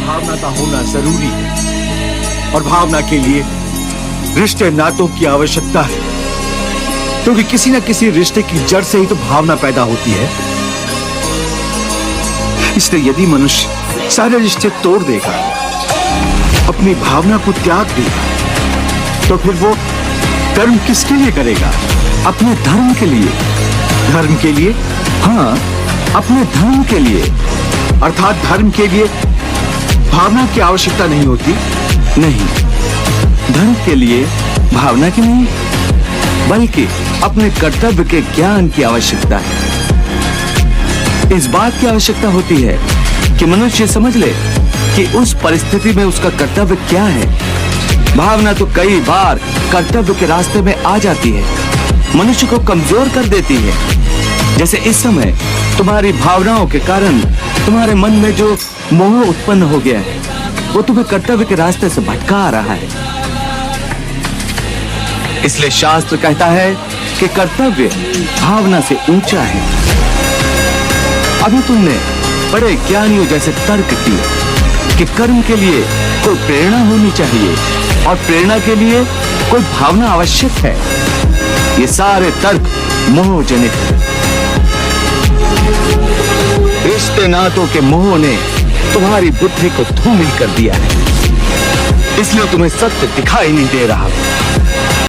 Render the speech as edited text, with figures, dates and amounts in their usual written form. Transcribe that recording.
भावना का होना जरूरी है और भावना के लिए रिश्ते नातों की आवश्यकता है, क्योंकि किसी न किसी रिश्ते की जड़ से ही तो भावना पैदा होती है। इसलिए यदि मनुष्य सारे रिश्ते तोड़ देगा, अपनी भावना को त्याग देगा, तो फिर वो कर्म किसके लिए करेगा? अपने धर्म के लिए। धर्म के लिए? हाँ, अपने धर्म के लिए। अर्थात धर्म के लिए भावना की आवश्यकता नहीं होती। नहीं, धर्म के लिए भावना की नहीं, बल्कि अपने कर्तव्य के ज्ञान की आवश्यकता है। इस बात की आवश्यकता होती है कि मनुष्य समझ ले कि उस परिस्थिति में उसका कर्तव्य क्या है। भावना तो कई बार कर्तव्य के रास्ते में आ जाती है, मनुष्य को कमजोर कर देती है। जैसे इस समय तुम्हारी भावनाओं के कारण तुम्हारे मन में जो मोह उत्पन्न हो गया है, वो तुम्हें कर्तव्य के रास्ते से भटका रहा है। इसलिए शास्त्र कहता है कि कर्तव्य भावना से ऊंचा है। अभी तुमने बड़े ज्ञानियों जैसे तर्क किए कि कर्म के लिए कोई प्रेरणा होनी चाहिए और प्रेरणा के लिए कोई भावना आवश्यक है। ये सारे तर्क मोहजनित हैं। रिश्ते नातों के मोह ने तुम्हारी बुद्धि को धूमिल कर दिया है, इसलिए तुम्हें सत्य दिखाई नहीं दे रहा।